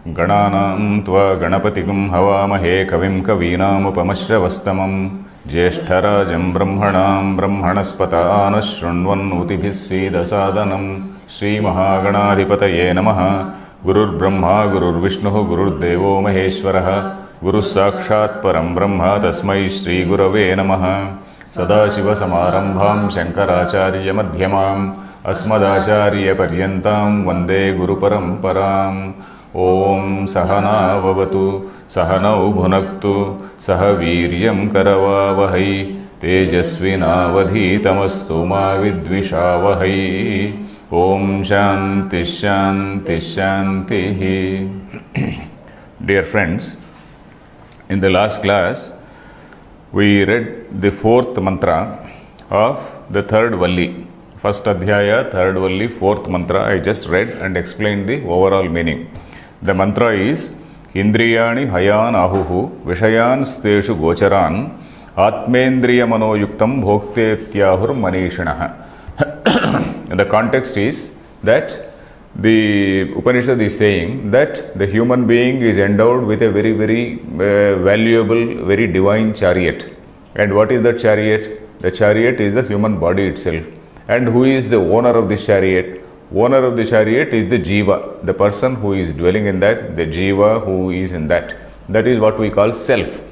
Gananam tva ganapatikum havamahe kavim kavinamupamashravastamam Jyeshtarajam brahmanam brahmanaspata anashrunvan utibhisida sadanam Shri Mahaganadhipataye namaha Gurur Brahma Gurur Vishnu Gurur Devo Maheshwaraha Guru Sakshat Param Brahma Tasmai Shri Gurave namaha Sadashiva Samarambham Shankaracharya Madhyamam Asmadacharya Paryantam Vande Guru Paramparam Om Sahana Vavatu Sahanau Bhunaktu Sahaviryam Karavavahai Tejasvinavadhitamastu ma vidvishavahai Om Shanti Shanti Shanti. Dear friends, in the last class we read the fourth mantra of the third Valli. First Adhyaya, third Valli, fourth mantra I just read and explained the overall meaning. The mantra is Indriyani hayan ahuhu vishayan steshu gocharan atmendriya manoyuktam bhoktetyahur manishinaha. The context is that the Upanishad is saying that the human being is endowed with a very valuable, very divine chariot. And what is that chariot? The chariot is the human body itself. And who is the owner of this chariot? Owner of the chariot is the Jiva, the person who is dwelling in that, the Jiva who is in that. That is what we call self.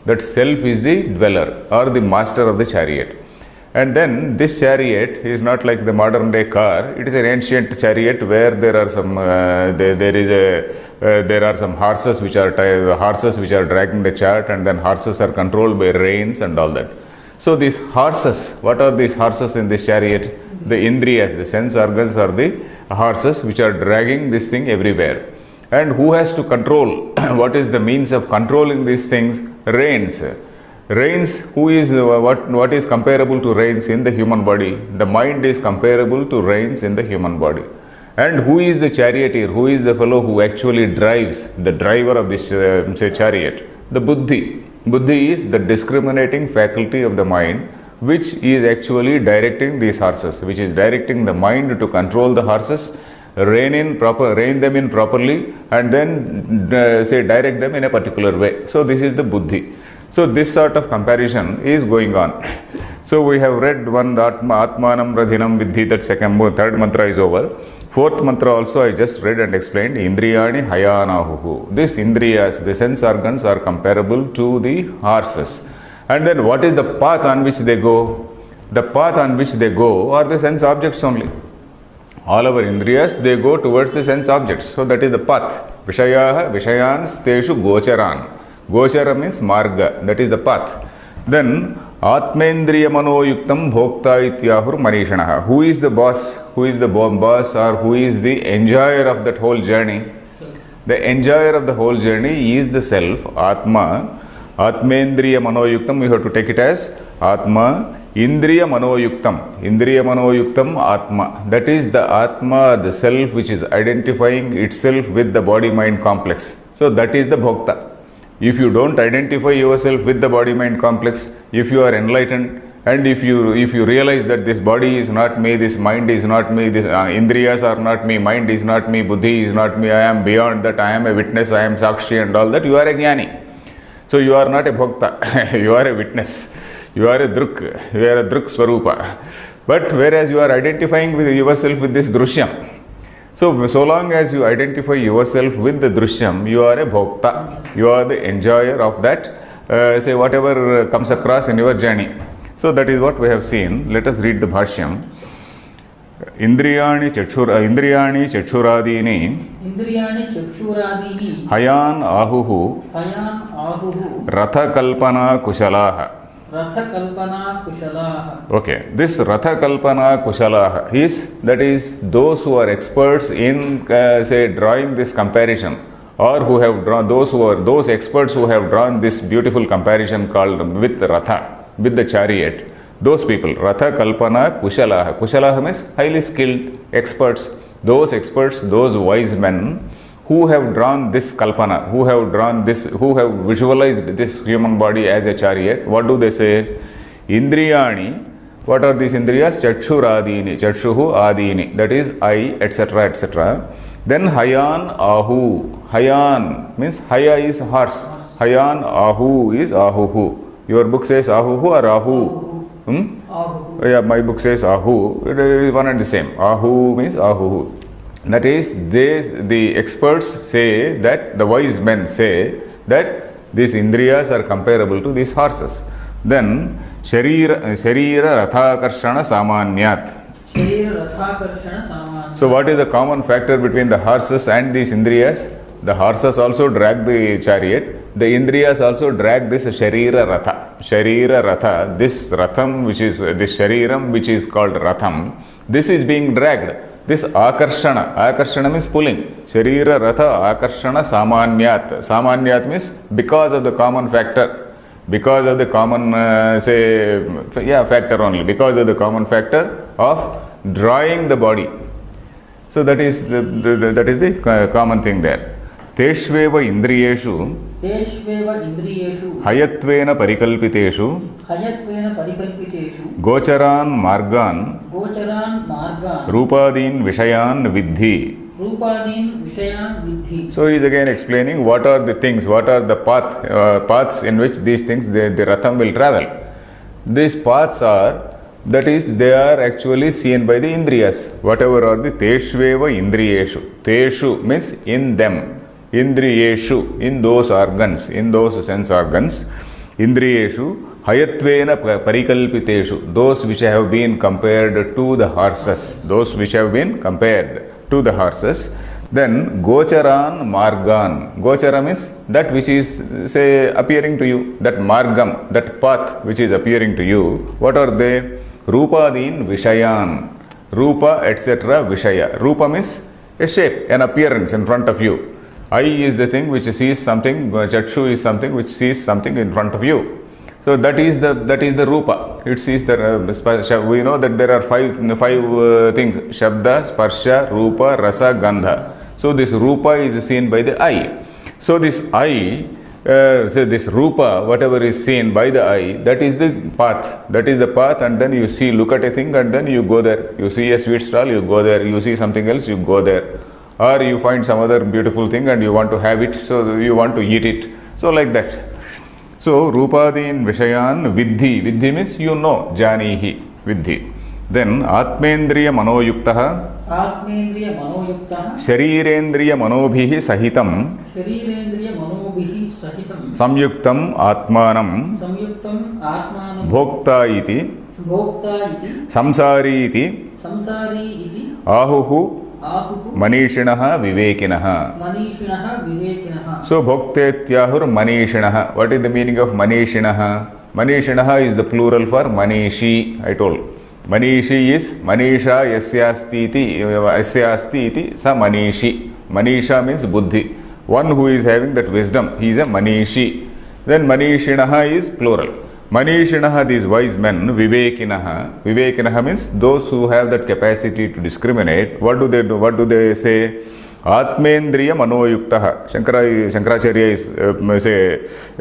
That self is the dweller or the master of the chariot. And then this chariot is not like the modern day car. It is an ancient chariot where there are some there are some horses which are dragging the chariot, and then horses are controlled by reins and all that. So these horses, what are these horses in this chariot? The Indriyas, the sense organs are the horses which are dragging this thing everywhere. And who has to control? What is the means of controlling these things? Reins. Reins, who is what is comparable to reins in the human body? The mind is comparable to reins in the human body. And who is the charioteer? Who is the fellow who actually drives, the driver of this chariot? The Buddhi. Buddhi is the discriminating faculty of the mind, which is actually directing these horses, which is directing the mind to control the horses, rein them in properly, and then direct them in a particular way. So this is the Buddhi. So this sort of comparison is going on. So we have read one Atmanam Radhinam Vidhi, that third mantra is over. Fourth mantra also I just read and explained. Indriyani hayanahuhu. These Indriyas, the sense organs, are comparable to the horses. And then what is the path on which they go? The path on which they go are the sense objects only. All our Indriyas, they go towards the sense objects. So that is the path. Vishayaha, Vishayan, Steshu, Gocharan. Gochara means marga, that is the path. Then Atmendriya manoyuktam bhokta ityahur manishanaha. Who is the boss? Who is the boss, or who is the enjoyer of that whole journey? The enjoyer of the whole journey is the self, Atma. Atmendriya manoyuktam, we have to take it as Atma. Indriya manoyuktam. Indriya manoyuktam Atma. That is the Atma, the self which is identifying itself with the body-mind complex. So that is the bhokta. If you don't identify yourself with the body-mind complex, if you are enlightened, and if you realize that this body is not me, this mind is not me, this Indriyas are not me, mind is not me, Buddhi is not me, I am beyond that, I am a witness, I am Sakshi and all that, you are a Jnani. So you are not a Bhokta, you are a witness, you are a Druk, you are a Druk Swarupa. But whereas you are identifying with yourself with this Drishyam, so long as you identify yourself with the Drishyam, you are a Bhokta, you are the enjoyer of that, say whatever comes across in your journey. So that is what we have seen. Let us read the Bhashyam. Indriyani chakshuradini hayan ahuhu ratha kalpana kushalaha. Okay, this Ratha Kalpana Kushalaha that is those who are experts in drawing this comparison, or who have drawn those experts who have drawn this beautiful comparison called with Ratha, with the chariot. Those people, Ratha Kalpana Kushalaha. Kushalaha means highly skilled experts. Those experts, those wise men who have drawn this kalpana, who have visualized this human body as a chariot. What do they say? Indriyani. What are these Indriyas? Chakshuradini. Chakshuhu adini. That is eye, etc., etc. Then Hayan Ahu. Hayan means Haya is horse. Hayan Ahu is Ahuhu. Your book says Ahuhu or Ahu? Ahu. Yeah, my book says Ahu. It is one and the same. Ahu means Ahuhu. That is, the experts say that, the wise men say that these Indriyas are comparable to these horses. Then Sharira Rathakarshana Samanyat. So what is the common factor between the horses and these Indriyas? The horses also drag the chariot. The Indriyas also drag this Sharira Ratha. Sharira Ratha, this Ratham, which is this Shariram, which is called Ratham, this is being dragged. This Akarshana means pulling. Sharira Ratha Akarshana Samanyat. Samanyat means because of the common factor. Because of the common, factor only. Because of the common factor of drawing the body. So that is the common thing there. Teshveva Indriyeshu Hayatvena Parikalpiteshu Gocharan Margan Rupadin Vishayan Vidhi. So he is again explaining what are the things, what are the paths in which these things, the Ratham will travel. These paths are, that is, they are actually seen by the Indriyas. Whatever are the Teshveva Indriyeshu. Teshu means in them. Indriyeshu, in those organs, in those sense organs. Indriyeshu Hayatvena Parikalpiteshu, those which have been compared to the horses. Those which have been compared to the horses. Then Gocharan Margan. Gochara means that which is, say, appearing to you. That Margam, that path which is appearing to you. What are they? Rupadin Vishayan. Rupa, etc. Vishaya. Rupa means a shape, an appearance in front of you. Eye is the thing which sees something. Chakshu is something which sees something in front of you. So that is the Rupa. It sees the we know that there are five things: Shabda, Sparsha, Rupa, Rasa, Gandha. So this Rupa is seen by the eye. So this eye, this Rupa, whatever is seen by the eye, that is the path. That is the path, and then you see, look at a thing, and then you go there. You see a sweet stall, you go there. You see something else, you go there. Or you find some other beautiful thing and you want to have it, so you want to eat it. So like that. So Rupadin Vishayan Vidhi. Vidhi means you know, Janihi, Vidhi. Then Atmendriya Manoyuktaha Sharirendriya Manobhihi Sahitam Samyuktam Atmanam Bhokta iti Samsari iti Ahuhu Manishinaha Vivekinaha. So Bhoktetyahur Manishinaha. What is the meaning of Manishinaha? Manishinaha is the plural for Manishi, I told. Manishi is Manisha Yasyasti iti sa Manishi. Manisha means Buddhi. One who is having that wisdom, he is a Manishi. Then Manishinaha is plural. Manishinaha, these wise men, Vivekinaha. Vivekinaha means those who have that capacity to discriminate. What do they do? What do they say? Atmendriya Manoyuktaha. Shankaracharya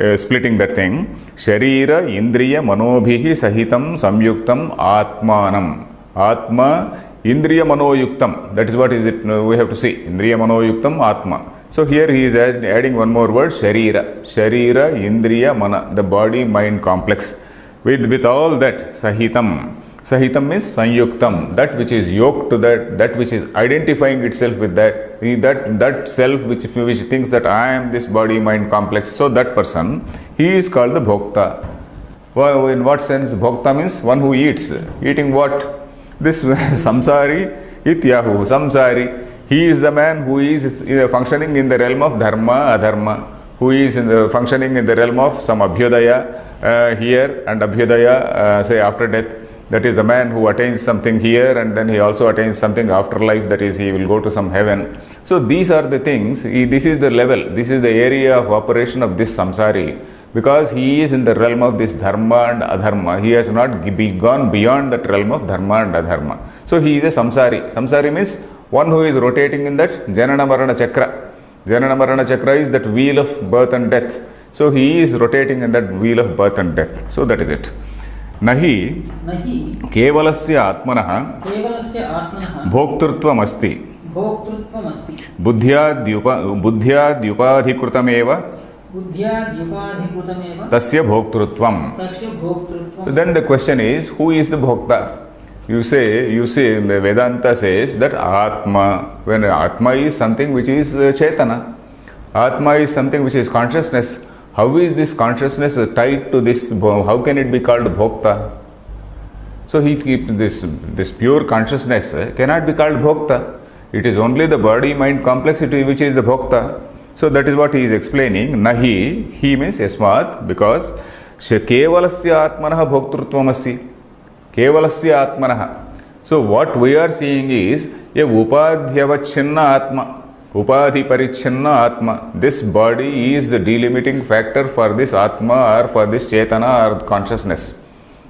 is splitting that thing. Sharira Indriya Manobhihi Sahitam Samyuktam Atmanam. Atma Indriya Manoyuktam. That is what is it we have to see. Indriya Manoyuktam Atma. So here he is adding one more word, Sharira. Sharira, Indriya, Mana, the body-mind complex. With all that, Sahitam. Sahitam means Sanyuktam, that which is yoked to that which is identifying itself with that self which thinks that I am this body-mind complex. So that person, he is called the Bhokta. Well, in what sense? Bhokta means one who eats. Eating what? This Samsari, Ityahu, Samsari. He is the man who is functioning in the realm of Dharma, Adharma, who is functioning in the realm of some Abhyudaya here and Abhyudaya, say after death. That is the man who attains something here and then he also attains something after life, that is he will go to some heaven. So these are the things, this is the level, this is the area of operation of this Samsari, because he is in the realm of this Dharma and Adharma. He has not gone beyond that realm of Dharma and Adharma. So he is a Samsari. Samsari means one who is rotating in that Janana Marana Chakra. Janana Marana Chakra is that wheel of birth and death. So he is rotating in that wheel of birth and death. So that is it. Nahi kevalasya atmanaha bhoktrutvam asti. buddhyadyupadhikrutameva tasya bhoktritvam. Then the question is, who is the bhokta? You say Vedanta says that Atma, when Atma is something which is Chetana, Atma is something which is consciousness. How is this consciousness tied to this? How can it be called bhokta? So he keeps this pure consciousness cannot be called bhokta. It is only the body-mind complexity which is the bhokta. So that is what he is explaining. Nahi, he means yasmat, because kevalasya atmanaha bhoktrutvam kevalasya atmanaha. So what we are seeing is a upadhyavachinna atma, upadhi parichinna atma. This body is the delimiting factor for this atma or for this chetana or consciousness.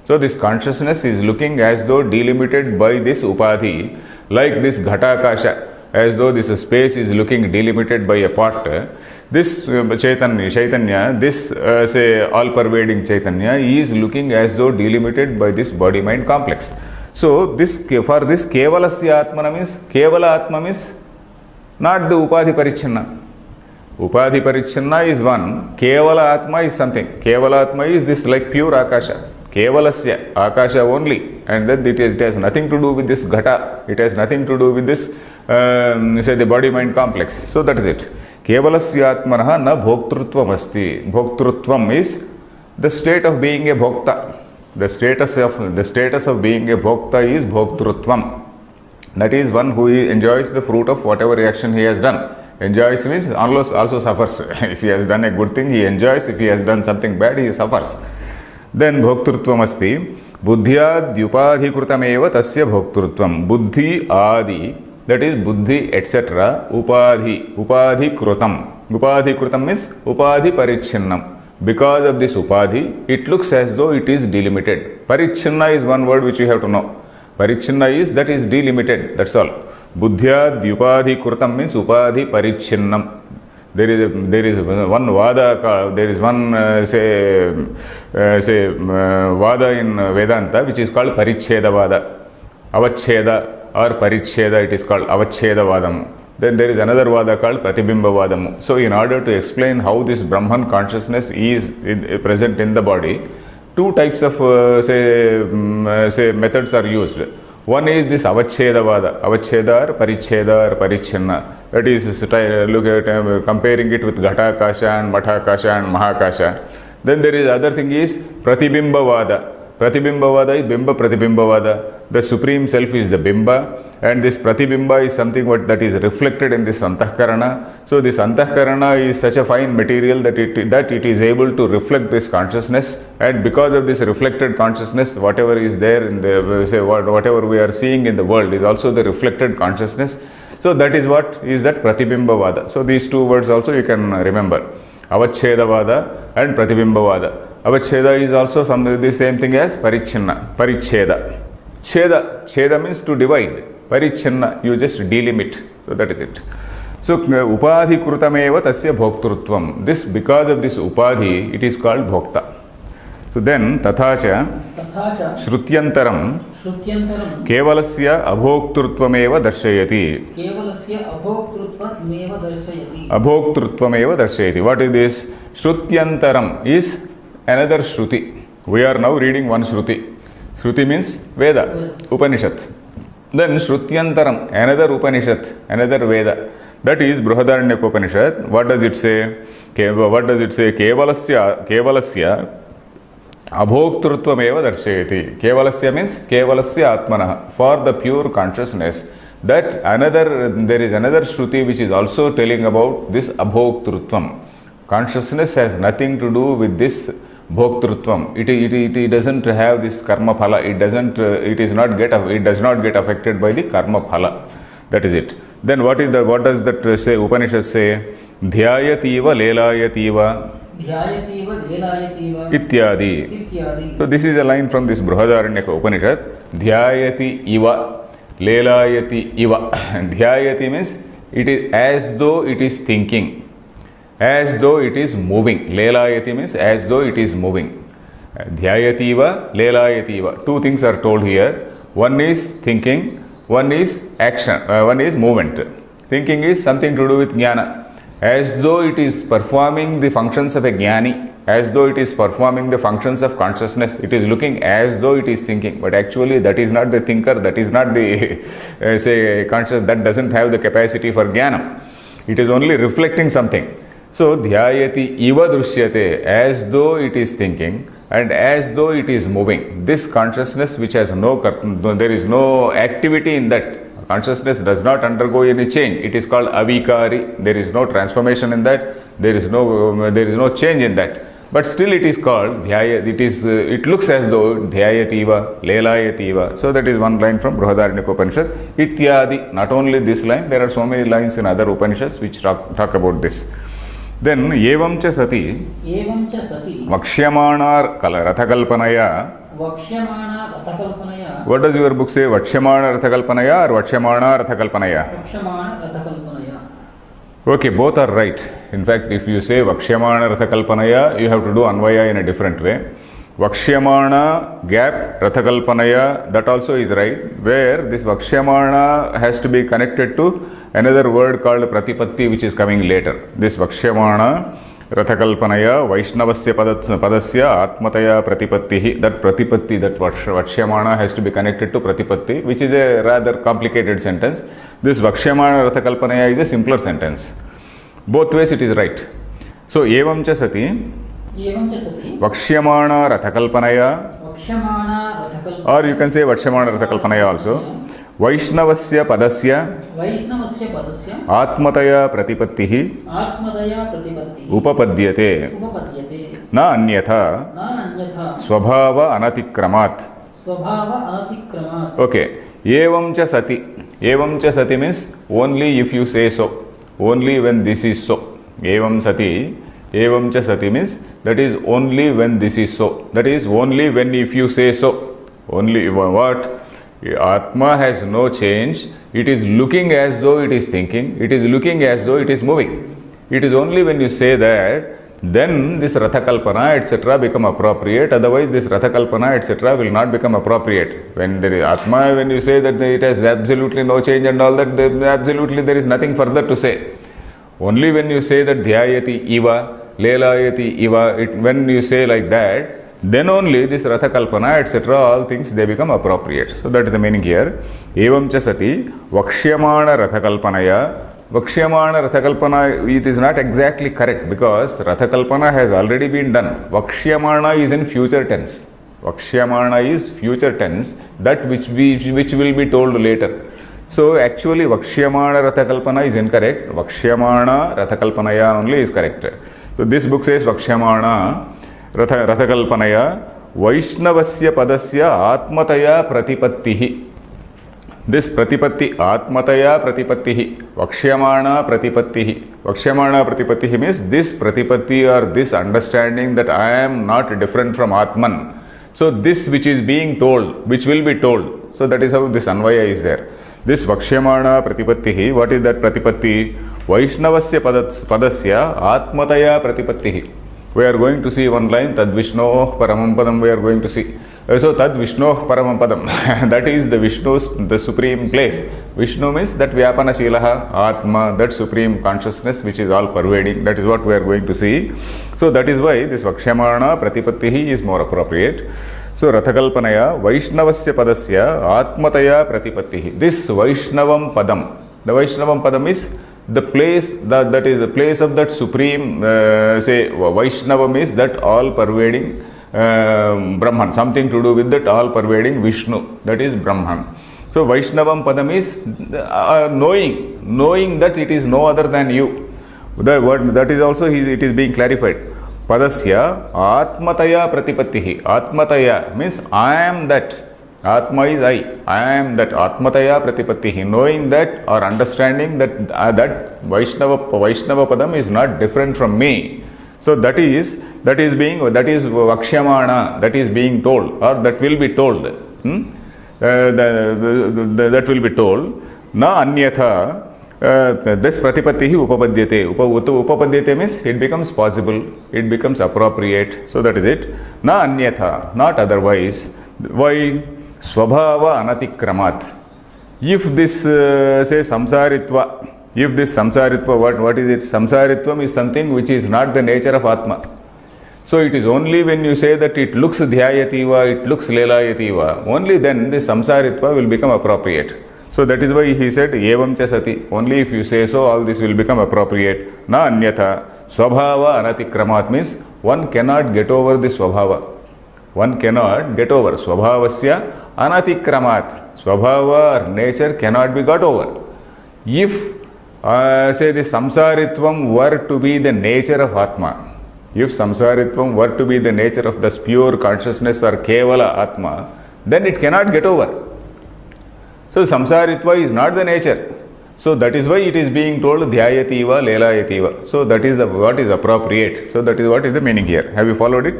So this consciousness is looking as though delimited by this upadhi, like this ghatakasha, as though this space is looking delimited by a pot. This Chaitanya, this say all-pervading Chaitanya is looking as though delimited by this body-mind complex. So this, for this kevalasya atmana means, kevala atma means not the upadhi parichinna. Upadhi parichinna is one, kevala atma is something. Kevala atma is this like pure akasha. Kevalasya, akasha only, and then it has nothing to do with this ghata, it has nothing to do with this say the body-mind complex. So that is it. Kevalasya atmanaha na bhoktrutvam asti. Bhoktrutvam is the state of being a bhokta. The status of being a bhokta is bhoktrutvam. That is one who enjoys the fruit of whatever action he has done. Enjoys means also suffers. If he has done a good thing, he enjoys. If he has done something bad, he suffers. Then bhoktrutvam asti. Buddhyadyupadhikrutameva tasya bhoktrutvam. Buddhi adi, that is buddhi etc. Upadhi krutam. Upadhi krutam means upadhi paricchinnam. Because of this upadhi, it looks as though it is delimited. Parichinna is one word which you have to know. Parichinna is that is delimited. That's all. Buddhyadyupadhi krutam means upadhi paricchinnam. There is one vada, there is one vada in Vedanta which is called Paricheda Vada. Avacheda or Paricheda, it is called Avacheda Vadam. Then there is another vada called Pratibimba Vadam. So in order to explain how this Brahman consciousness is present in the body, two types of methods are used. One is this Avacheda Vada, Avacheda or Paricheda or Parichinna. That is, look at comparing it with Ghatakasha and Mathakasha and Mahakasha. Then there is other thing is Pratibimba Vada. Pratibimba Vada is Bimba Pratibimba Vada. The Supreme Self is the Bimba, and this Pratibimba is something that is reflected in this Antahkarana. So this Antahkarana is such a fine material that it is able to reflect this consciousness, and because of this reflected consciousness, whatever is there in the whatever we are seeing in the world is also the reflected consciousness. So that is what is that Pratibimba Vada. So these two words also you can remember, Avacheda Vada and Pratibimba Vada. Avacheda is also the same thing as Parichinna, Paricheda. Cheda means to divide. Parichinna, you just delimit. So that is it. So upadhi krutameva tasya bhoktrutvam. This, because of this upadhi, it is called bhokta. So then tathacha shrutyantaram kevalasya abhoktrutvam darshayati. Abhoktrutvam darshayati. What is this? Shrutyantaram is another shruti. We are now reading one shruti. Shruti means Veda, Upanishad. Then Shrutyantaram, another Upanishad, another Veda. That is Brihadaranyaka Upanishad. What does it say? What does it say? Kevalasya abhoktrutvam darshayati. Kevalasya means Kevalasya atmanaha, for the pure consciousness. That there is another Shruti which is also telling about this abhoktrutvam. Consciousness has nothing to do with this bhoktrutvam. It doesn't have this karma phala. It does not get affected by the karma phala. That is it. Then what does that say? Upanishad say, dhyayativa lelayativa ityadi. So this is a line from this Brihadaranyaka Upanishad. Dhyayati iva lelayati iva. Dhyayati means it is as though it is thinking, as though it is moving. Lelayati means as though it is moving. Dhyayativa, lelayativa. Two things are told here. One is thinking, one is action, one is movement. Thinking is something to do with jnana. As though it is performing the functions of a jnani, as though it is performing the functions of consciousness. It is looking as though it is thinking, but actually that is not the thinker, that is not the say conscious, that doesn't have the capacity for jnana. It is only reflecting something. So dhyayati iva drushyate, as though it is thinking and as though it is moving. This consciousness which has there is no activity in that. Consciousness does not undergo any change. It is called avikari. There is no transformation in that. There is no change in that. But still it is called dhyayati. It looks as though dhyayativa, lelayativa. So that is one line from Brihadaranyaka Upanishad. Ityadi. Not only this line, there are so many lines in other Upanishads which talk about this. Then evam cha sati vakshyamana rathakalpanaya. What does your book say? Vakshyamana rathakalpanaya or Vakshyamana rathakalpanaya? Okay, both are right. In fact, if you say Vakshyamana rathakalpanaya, you have to do anvaya in a different way. Vakshyamana gap rathakalpanaya, that also is right, where this Vakshyamana has to be connected to another word called pratipatti, which is coming later. This Vakshyamana rathakalpanaya Vaishnavasya padasya atmataya pratipattihi. That pratipatti, that Vakshyamana has to be connected to pratipatti, which is a rather complicated sentence. This Vakshyamana rathakalpanaya is a simpler sentence. Both ways it is right. So evam cha sati Vakshyamana rathakalpanaya, or you can say Vakshyamana rathakalpanaya also. Vaishnavasya padasya atmataya pratipattihi upapadyate na anyatha swabhava anatikramat. Okay. Evam cha sati. Evam cha sati means only if you say so. Only when this is so. Evam sati. Evam cha sati means that is only when this is so. That is only when if you say so. Only what? Atma has no change. It is looking as though it is thinking. It is looking as though it is moving. It is only when you say that, then this rathakalpana etc. become appropriate. Otherwise this rathakalpana etc. will not become appropriate. When there is Atma, when you say that it has absolutely no change and all that, absolutely there is nothing further to say. Only when you say that dhyayati iva, lelayati iva, when you say like that, then only this rathakalpana etc. all things they become appropriate. So that is the meaning here. Evam cha sati vakshyamana rathakalpanaya. Vakshyamana rathakalpana, it is not exactly correct because rathakalpana has already been done. Vakshyamana is in future tense. Vakshyamana is future tense, that which will be told later. So actually Vakshyamana rathakalpana is incorrect. Vakshyamana rathakalpanaya only is correct. So this book says Vakshyamana rathakalpanaya Vaishnavasya padasya atmataya pratipattihi. This pratipatti, atmataya pratipattihi, vakshyamana pratipattihi. Vakshyamana pratipattihi means this pratipatti or this understanding that I am not different from Atman. So this which is being told, which will be told. So that is how this anvaya is there. This vakshyamana pratipattihi, what is that pratipatti? Vaishnavasya padasya atmataya pratipattihi. We are going to see one line, Tad Vishnoh Paramam Padam, we are going to see. So Tad Vishnoh Paramam Padam, that is the Vishnu's, the supreme place. Vishnu means that Vyapana Shilaha, Atma, that supreme consciousness which is all pervading. That is what we are going to see. So that is why this Vakshyamana Pratipattihi is more appropriate. So Rathakalpanaya Vaishnavasya Padasya Atmataya Pratipattihi. This Vaishnavam Padam. The Vaishnavam Padam is the place, that is the place of that supreme, say Vaishnavam is that all pervading Brahman, something to do with that all pervading Vishnu, that is Brahman. So Vaishnavam Padam is knowing that it is no other than you. That is also it is being clarified. Padasya Atmataya Pratipattihi. Atmataya means I am that. Atma is I am that. Atmataya Pratipattihi. Knowing that or understanding that that Vaishnava Padam is not different from me. So that is Vakshyamana, that is being told or that will be told. That will be told. Na anyatha, this pratipattihi upapadyate. Upapadyate means it becomes possible, it becomes appropriate. So that is it. Na anyatha, not otherwise. Why? Swabhava anatikramat. If this say samsaritva, If this samsaritva, what is it? Samsaritvam is something which is not the nature of Atma. So it is only when you say that it looks dhyayativa, it looks lelayativa, only then the samsaritva will become appropriate. So that is why he said evam cha sati. Only if you say so, all this will become appropriate. Na anyatha swabhava anatikramat means one cannot get over the swabhava. One cannot get over. Swabhavasya anatikramat. Swabhava or nature cannot be got over. If say the samsaritvam were to be the nature of Atma, if samsaritvam were to be the nature of this pure consciousness or kevala Atma, then it cannot get over. So samsaritva is not the nature. So that is why it is being told dhyayativa, lelayativa. So that is what is appropriate. So that is what is the meaning here. Have you followed it?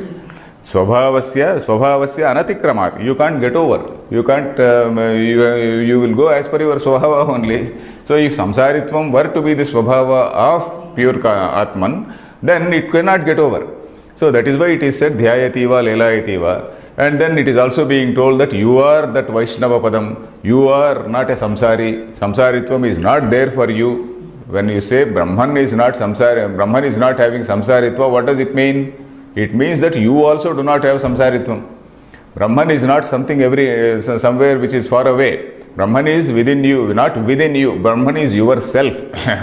Swabhavasya anatikramat. You can't get over. You can't, you will go as per your swabhava only. So if samsaritvam were to be the swabhava of pure Atman, then it cannot get over. So that is why it is said dhyayativa, lelayativa. And then it is also being told that you are that Vaishnava Padam. You are not a samsari. Samsaritvam is not there for you. When you say Brahman is not samsari, Brahman is not having samsaritva, what does it mean? It means that you also do not have samsaritvam. Brahman is not something somewhere which is far away. Brahman is within you, not within you. Brahman is yourself,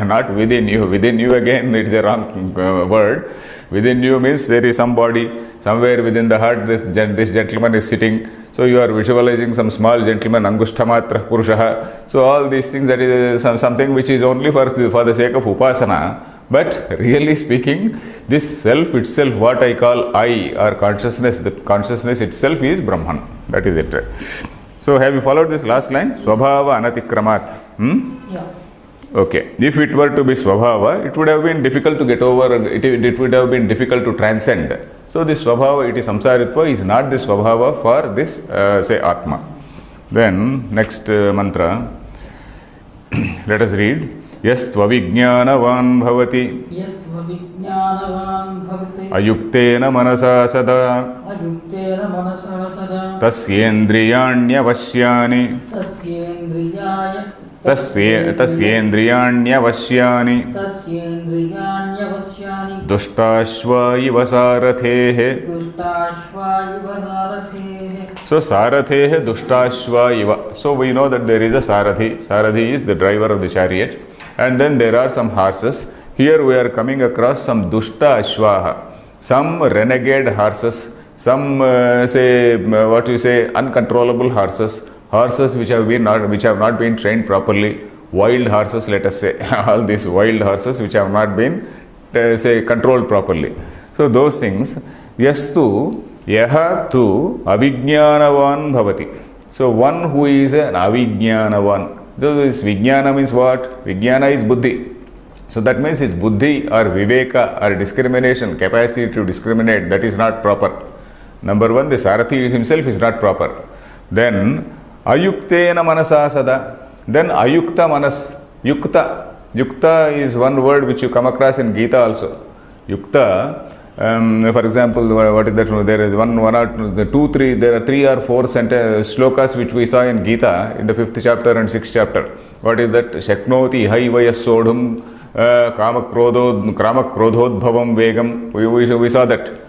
not within you. Within you again, it is a wrong word. Within you means there is some body, somewhere within the heart this gentleman is sitting. So you are visualizing some small gentleman, Angushtamatra Purushaha. So all these things, that is something which is only for the sake of upasana. But really speaking, this self itself, what I call I or consciousness, the consciousness itself is Brahman. That is it. So have you followed this last line? Swabhava anatikramat. Yeah. Okay. If it were to be swabhava, it would have been difficult to get over, it would have been difficult to transcend. So this swabhava, it is samsaritva, is not the swabhava for this, say, Atma. Then, next mantra, let us read. Yastva vijnanavan bhavati ayuktena manasa sada tasyendriyanyavashyani duštashva iva sarathehe. So sarathehe duštashva iva. So we know that there is a sarathi. Sarathi is the driver of the chariot. And then there are some horses. Here we are coming across some dushta ashvaha, some renegade horses, some uncontrollable horses, horses which have not been trained properly, wild horses, let us say, all these wild horses which have not been controlled properly. So those things, yastu yaha tu avijnanavan bhavati. So one who is an avijnanavan. So this vijnana means what? Vijnana is buddhi. So that means his buddhi or viveka or discrimination, capacity to discriminate, that is not proper. Number one, the sarathi himself is not proper. Then ayuktena manasa sada. Then ayukta manas. Yukta. Yukta is one word which you come across in Gita also. Yukta. For example, what is that? There is there are 3 or 4 slokas which we saw in Gita in the 5th chapter and 6th chapter. What is that? Shaknoti haivayas sodhum kamakrodhodbhavam vegam. We saw that.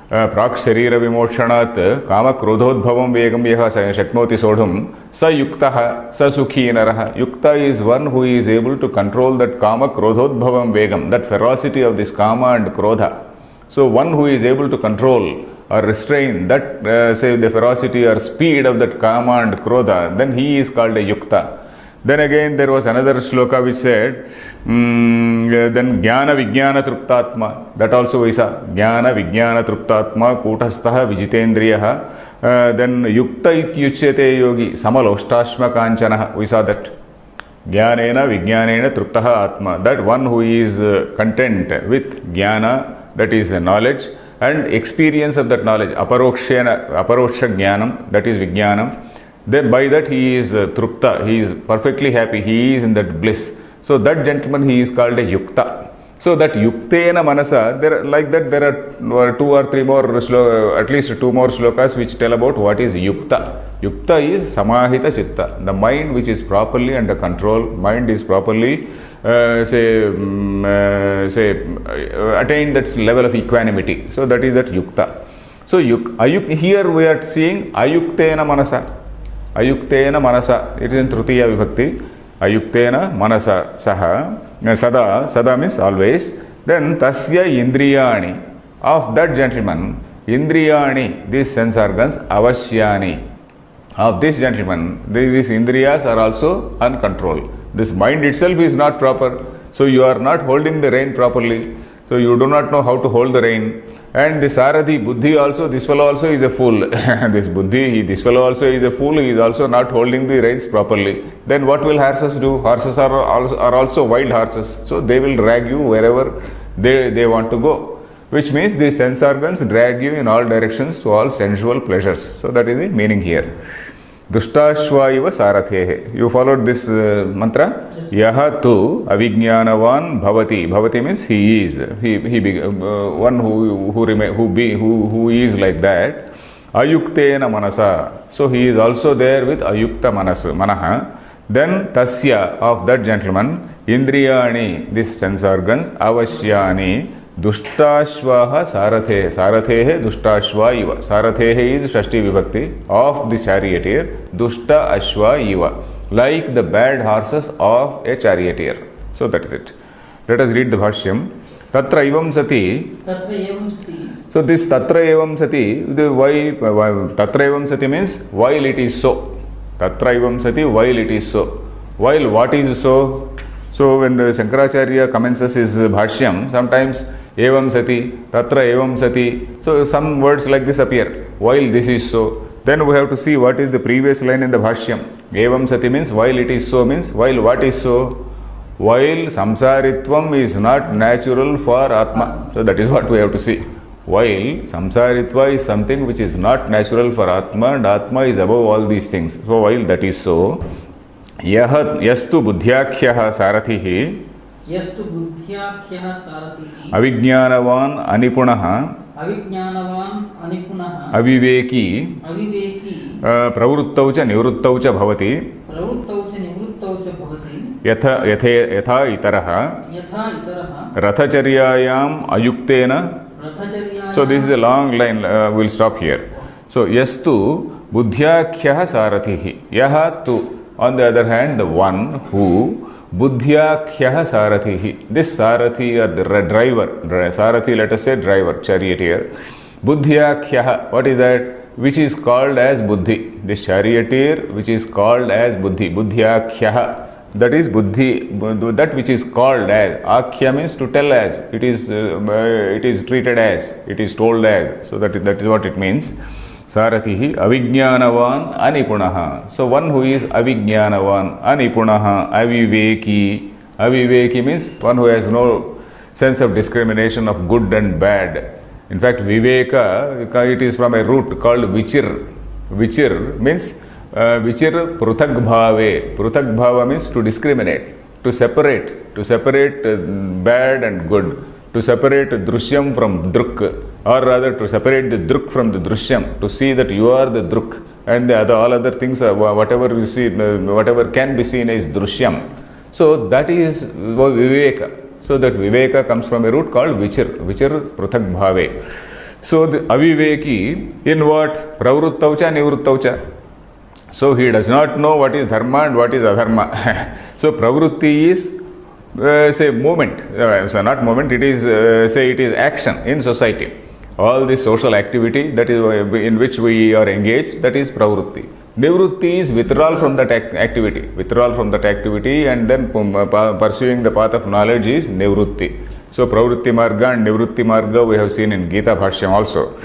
Prak sharira vimokshanat kamakrodhodbhavam vegam yaha shaknoti sodhum sa yuktaha sa sukhi naraha. Yukta is one who is able to control that kamakrodhodbhavam vegam, that ferocity of this kama and krodha. So one who is able to control or restrain that, say, the ferocity or speed of that kama and krodha, then he is called a yukta. Then again there was another shloka which said, then jnana vijnana truptatma. That also we saw. Jnana vijnana truptatma kutastaha vijitendriyaha. Then yukta ityuchyate yogi samaloštashma kanchanaha. We saw that. Jnanena vijnanena truptaha atma. That one who is content with jnana, that is knowledge, and experience of that knowledge, aparoksha jnanam, that is vijnanam. Then by that he is trupta, he is perfectly happy, he is in that bliss. So that gentleman, he is called a yukta. So that yuktena manasa, there are 2 or 3 more, at least 2 more slokas which tell about what is yukta. Yukta is samahita chitta, the mind which is properly under control, mind is properly attain that level of equanimity. So that is that yukta. So here we are seeing ayuktena manasa. Ayuktena manasa. It is in Tritiya Vibhakti. Ayuktena manasa saha. Sada means always. Then tasya indriyani. Of that gentleman, indriyani, these sense organs, avashyani. Of this gentleman, these indriyas are also uncontrolled. This mind itself is not proper. So you are not holding the rein properly. So you do not know how to hold the rein. And the Sarathi, Buddhi also, this fellow also is a fool. This Buddhi, this fellow also is a fool. He is also not holding the reins properly. Then what will horses do? Horses are also wild horses. So they will drag you wherever they want to go. Which means these sense organs drag you in all directions to all sensual pleasures. So that is the meaning here. Dushtashva iva sarathehe. You followed this mantra? Yes. Yaha tu avijnanavan bhavati. Bhavati means he is. One who is like that. Ayuktena manasa. So he is also there with ayukta manaha. Then tasya, of that gentleman, indriyani, these sense organs, avashyani, Dushtashvaha Sarathehe. Sarathehe Dushtashva iva. Sarathehe is Shashti Vibhakti of the charioteer. Dushta Ashva iva. Like the bad horses of a charioteer. So that is it. Let us read the Bhashyam. Tatra evam sati. So this Tatra evam sati, why Tatra evam sati means while it is so. Tatra evam sati, while it is so. While what is so? So when Shankaracharya commences his Bhashyam, sometimes evam sati, tatra evam sati. So some words like this appear. While this is so. Then we have to see what is the previous line in the Bhashyam. Evam sati means while it is so means while what is so? While samsaritvam is not natural for Atma. So that is what we have to see. While samsaritva is something which is not natural for Atma and Atma is above all these things. So while that is so, yastu buddhyakhyah sarathihi avijnanavan anipunaha aviveki pravruttau cha nivruttau cha bhavati yatha itaraha rathacharyayam ayuktena. So this is a long line, we will stop here. So yastu buddhyakhyah sarathihi. Yaha tu. On the other hand, the one who buddhyakhyah sarathihi. This sarathi or the driver, sarathi, let us say driver, charioteer. Buddhyakhyah, what is that? Which is called as buddhi. This charioteer which is called as buddhi. Buddhyakhyah. That is buddhi, that which is called as. Akhya means to tell as. It is treated as. It is told as. So that is what it means. Sarathihi avijnanavan anipunaha. So one who is avijnanavan, anipunaha, aviveki. Aviveki means one who has no sense of discrimination of good and bad. In fact, viveka, it is from a root called vichir. Vichir means vichir pruthak bhave. Pruthak bhava means to discriminate, to separate bad and good. To separate drushyam from druk, or rather to separate the druk from the drushyam, to see that you are the druk and all other things, whatever you see, whatever can be seen is drushyam. So that is viveka. So that viveka comes from a root called vichir pruthak bhave. So the aviveki in what? Pravruttaucha nivruttaucha. So he does not know what is dharma and what is adharma. So pravrutti is say movement, so not movement, it is say it is action in society. All this social activity that is in which we are engaged, that is pravrutti. Nivrutti is withdrawal from that activity. Withdrawal from that activity and then pursuing the path of knowledge is nivrutti. So pravrutti marga and nivrutti marga we have seen in Gita Bhashyam also.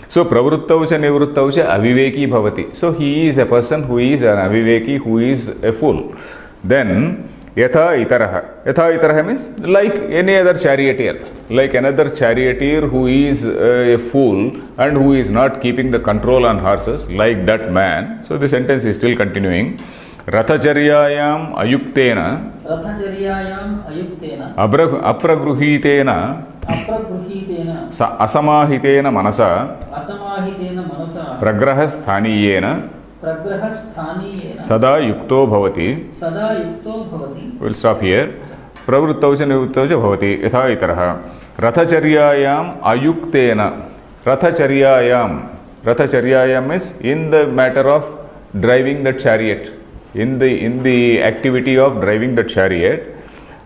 So pravruttaucha nivruttaucha aviveki bhavati. So he is a person who is an aviveki, who is a fool. Then Yatha itaraha. Yatha itaraha means like any other charioteer. Like another charioteer who is a fool and who is not keeping the control on horses, like that man. So the sentence is still continuing. Rathacharyayam ayuktena apragruhitena asamahitena manasa pragrahasthaniyena sada yukto bhavati. We'll stop here. प्रवृत्तौ च निवृत्तौ च भवति यथा इतरः रथचर्यायाम् अयुक्तेन रथचर्यायां means in the matter of driving the chariot, in the activity of driving the chariot,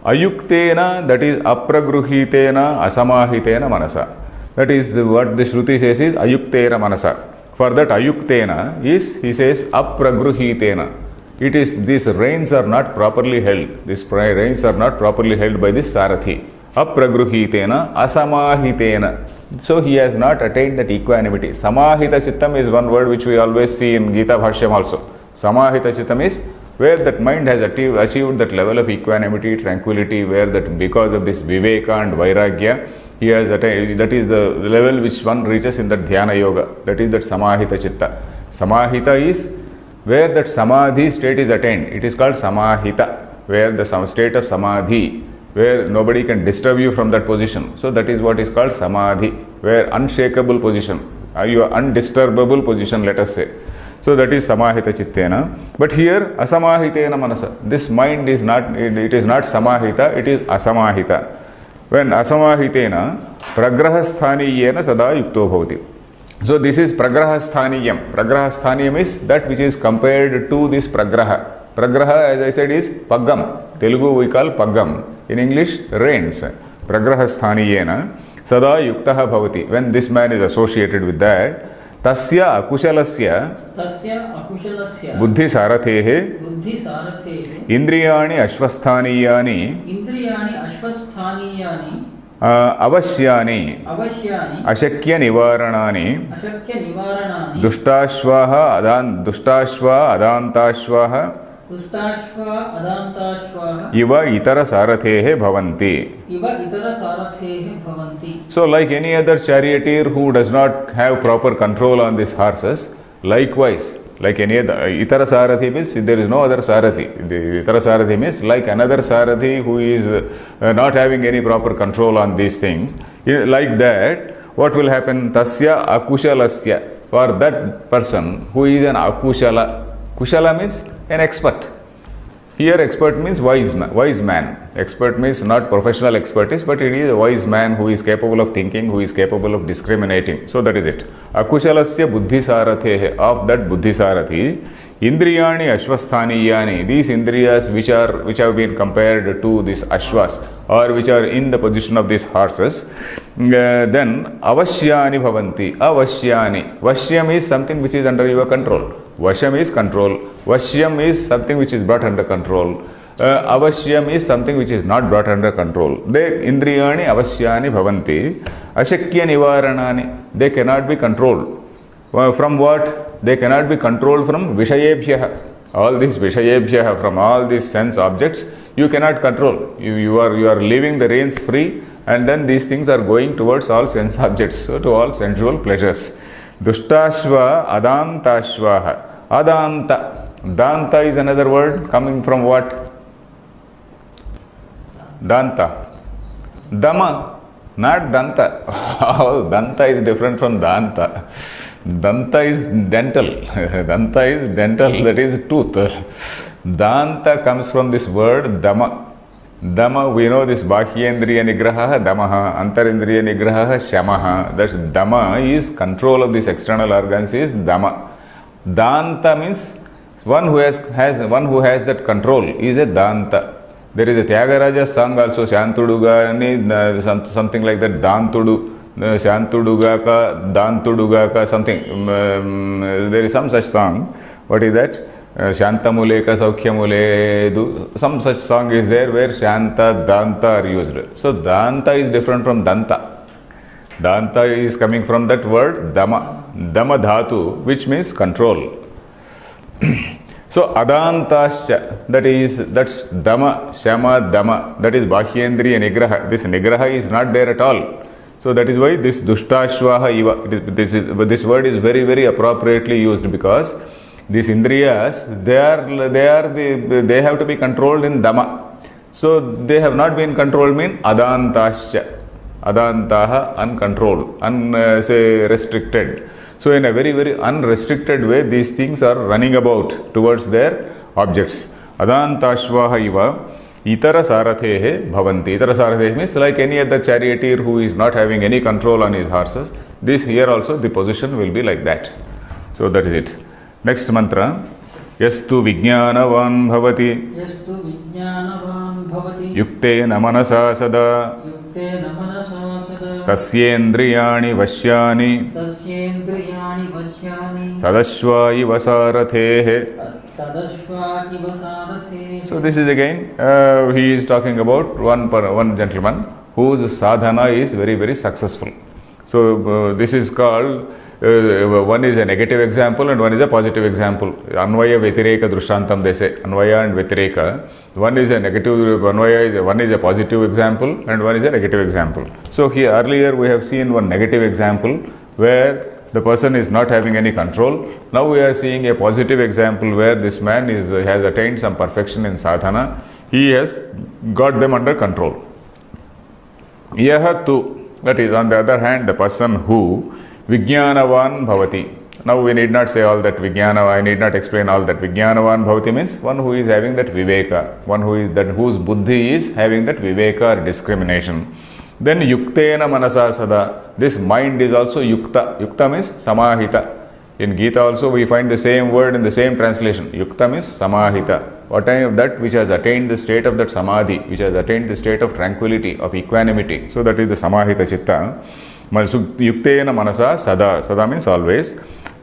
ayuktena, that is apragruhitena asamahitena manasa, that is what the Shruti says is ayuktena manasa. For that ayuktena is, he says, apragruhitena. It is, these reins are not properly held. These reins are not properly held by this Sarathi. Apragruhitena asamahitena. So he has not attained that equanimity. Samahita chittam is one word which we always see in Gita Bhashyam also. Samahita chittam is where that mind has achieved that level of equanimity, tranquility, where that because of this viveka and vairagya, he has attained, that is the level which one reaches in that dhyana yoga. That is that samahita chitta. Samahita is where that samadhi state is attained. It is called samahita, where the state of samadhi, where nobody can disturb you from that position. So that is what is called samadhi, where unshakable position, your undisturbable position, let us say. So that is samahita chittena. But here asamahitena manasa. This mind is not, it is not samahita, it is asamahita. When asamahitena pragrahasthaniyena sada yukto bhavati. So this is pragrahasthaniyam. Pragrahasthaniyam is that which is compared to this pragraha. Pragraha, as I said, is paggam. Telugu we call paggam. In English, reins. Pragrahasthaniyena sada yuktaha bhavati. When this man is associated with that, tasya akushalasya buddhi sarathehe indriyani ashvasthaniyani avashyani ashakya nivaranani duštāśvaha adantāśvaha iva itara sarathehe bhavanti. So like any other charioteer who does not have proper control on these horses, likewise, like any other, itara sarathi means there is no other sarathi. The itara sarathi means like another sarathi who is not having any proper control on these things. Like that, what will happen? Tasya akushalasya, for that person who is an akushala. Kushala means an expert. Here expert means wise man. Expert means not professional expertise, but it is a wise man who is capable of thinking, who is capable of discriminating. So that is it. Akushalasya buddhisarathehe, of that buddhisarathi, indriyani ashvasthaniyani, these indriyas which have been compared to these ashvas, or which are in the position of these horses, then avashyani bhavanti. Avashyani. Vashyam is something which is under your control. Vasham is control. Vashyam is something which is brought under control. Avashyam is something which is not brought under control. They indriyani avashyani bhavanti. Ashakya nivaranani. They cannot be controlled. From what? They cannot be controlled from vishayebhyah. All these vishayebhyah, from all these sense objects, you cannot control. You are leaving the reins free, and then these things are going towards all sense objects, so to all sensual pleasures. Duštāśva adantāśvaha. Adanta. Danta is another word coming from what? Danta. Dama. Not danta. Danta is different from danta. Danta is dental. Danta is dental, that is tooth. Danta comes from this word dama. Dama, we know this bahyendriya nigraha damaha, antarindriya nigraha shamaha. That dama is control of these external organs is dama. Danta means one who has that control is a danta. There is a Tyagaraja song also, Shantudugani, something like that, Dantudu, Shantudugaka, Dantudugaka, something. There is some such song. What is that? Shantamuleka Saukhyamule, some such song is there where Shanta, Danta are used. So Danta is different from Danta. Danta is coming from that word Dama, Dama Dhatu, which means control. So Adantascha, that's Dama, Shama, Dama, that is Bahyendriya Nigraha. This Nigraha is not there at all. So that is why this Duštāśvaha Iva, this word is very, very appropriately used, because these Indriyas, they have to be controlled in Dama. So they have not been controlled mean Adantascha. Adantaha, uncontrolled, restricted. So in a very, very unrestricted way, these things are running about towards their objects. Adantashvaha iva Itara Sarathehe Bhavanti. Itara Sarathehe means like any other charioteer who is not having any control on his horses. This here also the position will be like that. So that is it. Next mantra. Yastu Vijnanavan Bhavati. Yastu Vijnanavan Bhavati. Yuktena Manasa Sada. Yuktena Manasa Sada. Tasyendriyani Vashyani. Tasyendriyani Vashyani. Sadashva iva Sarathehe. Sadashva iva Sarathehe. So this is again, he is talking about one gentleman whose sadhana is very, very successful. So this is called, one is a negative example and one is a positive example. Anvaya Vyatireka Drushantam, they say. Anvaya and Vyatireka. One is a negative, Anvaya, one is a positive example and one is a negative example. So here earlier we have seen one negative example where the person is not having any control. Now we are seeing a positive example where this man has attained some perfection in sadhana. He has got them under control. Yaha tu, that is on the other hand, the person who Vijnanavan Bhavati. Now we need not say all that Vijnana, I need not explain all that. Vijnanavan Bhavati means one who is having that Viveka, one who is that whose buddhi is having that Viveka or discrimination. Then Yuktena Manasa Sada. This mind is also Yukta. Yukta means Samahita. In Gita also we find the same word in the same translation. Yukta means Samahita. What time of that which has attained the state of that Samadhi, which has attained the state of tranquility, of equanimity. So that is the Samahita Chitta. Yuktena Manasa Sada. Sada means always.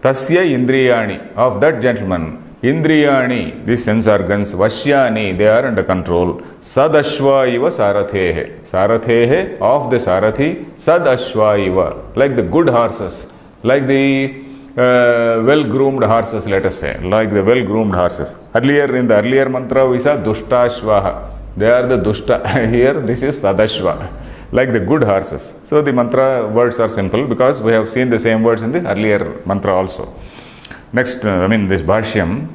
Tasya Indriyani. Of that gentleman. Indriyani, these sense organs, Vashyani, they are under control. Sadashva iva Sarathehe. Sarathehe, of the Sarathi, Sadashva iva. Like the good horses, like the well-groomed horses, let us say, like the well-groomed horses. Earlier, in the earlier mantra, we saw Dushtashvaha. They are the Dushta. Here, this is Sadashva, like the good horses. So the mantra words are simple because we have seen the same words in the earlier mantra also. Next, this Bhashyam.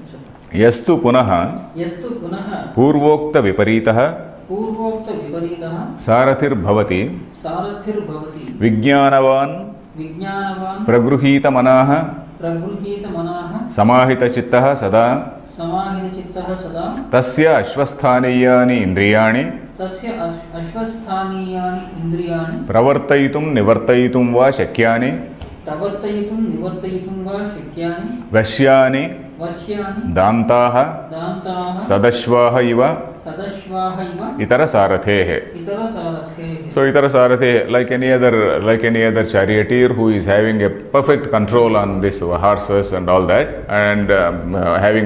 Yastu Punaha. Yastu Punaha. Purvokta Viparitaha. Purvokta Viparitaha. Sarathir Bhavati. Sarathir Bhavati. Vijnanavan. Vijnanavan. Pragruhita Manaha. Pragruhita Manaha. Samahita Chittaha Sada. Samahita Chittaha Sada. Tasya Ashvasthaniyani Indriyani. Tasya Ashvasthaniyani Indriyani. Pravartayitum Nivartayitum Va Shakyani. Pravartayitum Nivartayitum Va Shakyani. Vashyani. Vashyani. Dantaha. Dantaha. Sadashvaha iva. Sadashvaha iva. Itara Sarathehe. Itara Sarathehe. So Itara Sarathehe, like any other charioteer who is having a perfect control on this horses and all that, and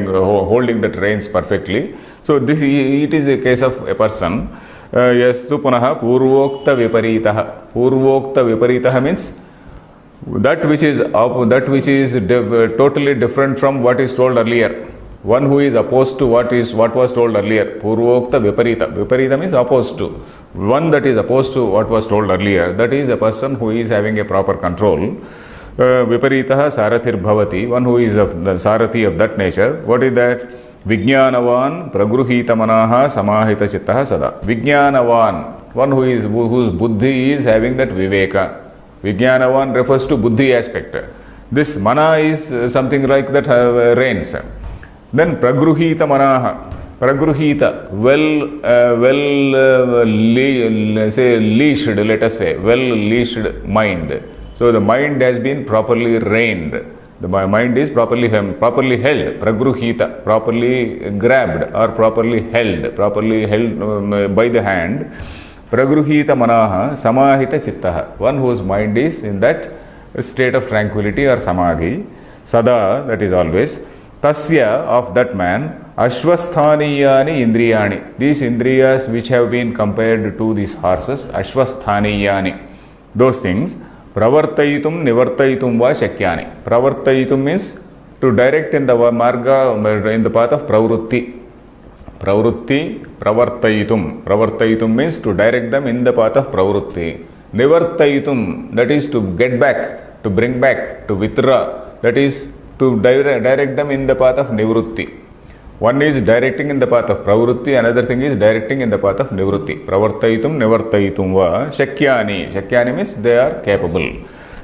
holding the reins perfectly. So this it is a case of a person. Yastu punaha purvokta viparitaha. Purvokta viparitaha means that which is totally different from what is told earlier. One who is opposed to what was told earlier. Purvokta viparita. Viparita means opposed to. One that is opposed to what was told earlier. That is a person who is having a proper control. Viparitaha sarathir bhavati. One who is of the sarathi of that nature. What is that? Vijnanavan pragruhita manaha samahita chittaha sada. Vijnanavan. One whose buddhi is having that viveka. Vijnanavan refers to buddhi aspect. This mana is something like that reins. Then pragruhita manaha. Pragruhita, leashed, let us say, well-leashed mind. So the mind has been properly reined. The mind is properly held. Pragruhita, properly grabbed or properly held by the hand. Pragruhita manaha samahita chittaha. One whose mind is in that state of tranquility or samadhi. Sada, that is always. Tasya, of that man. Ashvasthaniyani indriyani. These indriyas which have been compared to these horses. Ashvasthaniyani. Those things. Pravartayitum nivartayitum va shakyani. Pravartayitum means to direct in the marga, in the path of pravrutti. Pravrutti, pravartayitum. Pravartayitum means to direct them in the path of pravrutti. Nivartayitum, that is to get back, to bring back, to withdraw. That is to direct them in the path of nivrutti. One is directing in the path of pravrutti, another thing is directing in the path of nivrutti. Pravartayitum, nivartayitum va shakyani. Shakyani means they are capable.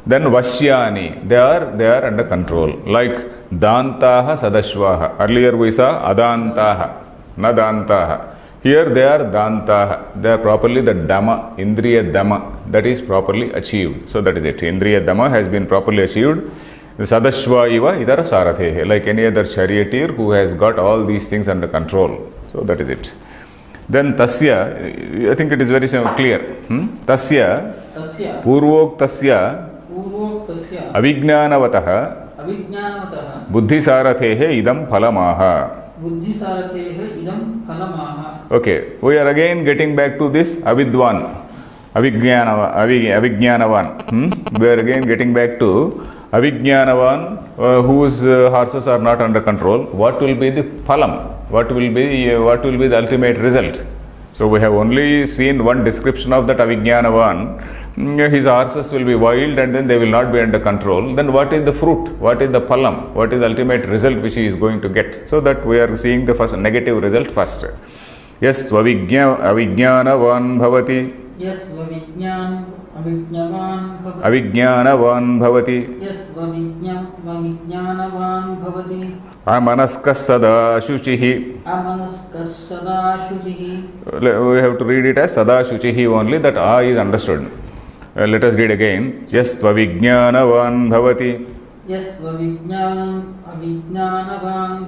Then vashyani, they are under control. Like dantaha sadashvaha. Earlier we saw adantaha. Nadantaha. Here they are danta, they are properly the dhamma, indriya dhamma, that is properly achieved. So that is it. Indriya dhamma has been properly achieved. Sadashva iva idara sarathehe, like any other charioteer who has got all these things under control. So that is it. Then tasya, I think it is very clear. Tasya, तस्य purvoktasya पूर्वोक्तस्य avijnanavatah अविज्ञानवतः buddhisarathehe idam phalamaha. बुद्धिसारथेः इदं फलमाह. Okay, we are again getting back to this avidwan, avijnanavan. We are again getting back to avijnanavan, whose horses are not under control. What will be the phalam? What will be the ultimate result? So we have only seen one description of that avijnanavan. His horses will be wild and then they will not be under control. Then what is the fruit? What is the phalam? What is the ultimate result which he is going to get? So that we are seeing the first negative result first. Yes, avijnanavan bhavati. Yes, Avijnanavan bhavati. Yes, vavijnanavan bhavati. Amanaskas sada shuchihi. Amanaskas sada shuchihi. We have to read it as sada shuchihi only, that A is understood. Let us read again. Yes, vavijnanavan bhavati. Yes, vavijnanavan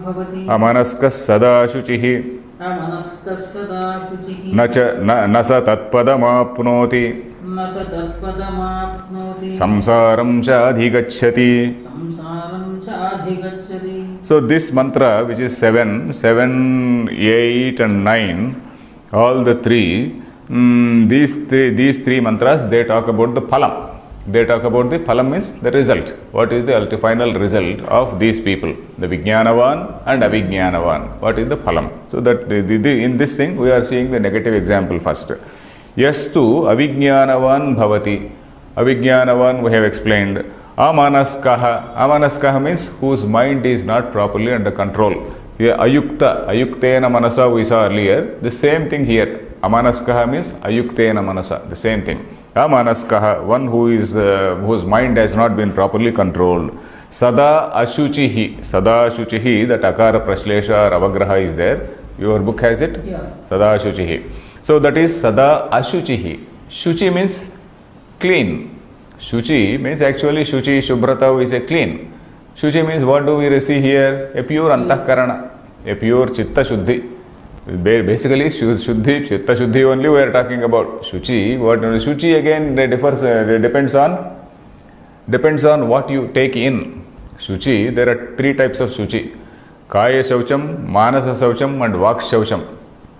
bhavati. Amanaskas sada shuchihi. Amanaskas sada shuchihi. Nasa tatpadamapnoti. Nasa tatpadamapnoti. Samsaram cha adhigacchati. Samsaram cha adhigacchati. So this mantra, which is 7, 8 and 9, all the three, these three mantras, they talk about the phalam. They talk about the phalam means the result. What is the final result of these people? The vijnanavan and avijnanavan. What is the phalam? So that in this thing we are seeing the negative example first. Yastu avijnanavan bhavati. Avijnanavan we have explained. Amanaskaha. Amanaskaha means whose mind is not properly under control. Here ayukta. Ayuktena manasa we saw earlier. The same thing here. Amanaskaha means ayuktena manasa. The same thing. Amanaskaha, one who is whose mind has not been properly controlled. Sada ashuchihi. Sada ashuchihi, that akara praslesha or avagraha is there. Your book has it? Yeah. Sada ashuchihi. So that is sada ashuchihi. Shuchi means clean. Shuchi means actually shuchi, shubhrata we say clean. Shuchi means what do we see here? A pure antahkarana, a pure chitta shuddhi. Basically, shuddhi, chitta shuddhi only we are talking about. Shuchi, what shuchi again depends on what you take in. Shuchi, there are three types of shuchi. Kaya shaucham, manasa shaucham and vak shaucham.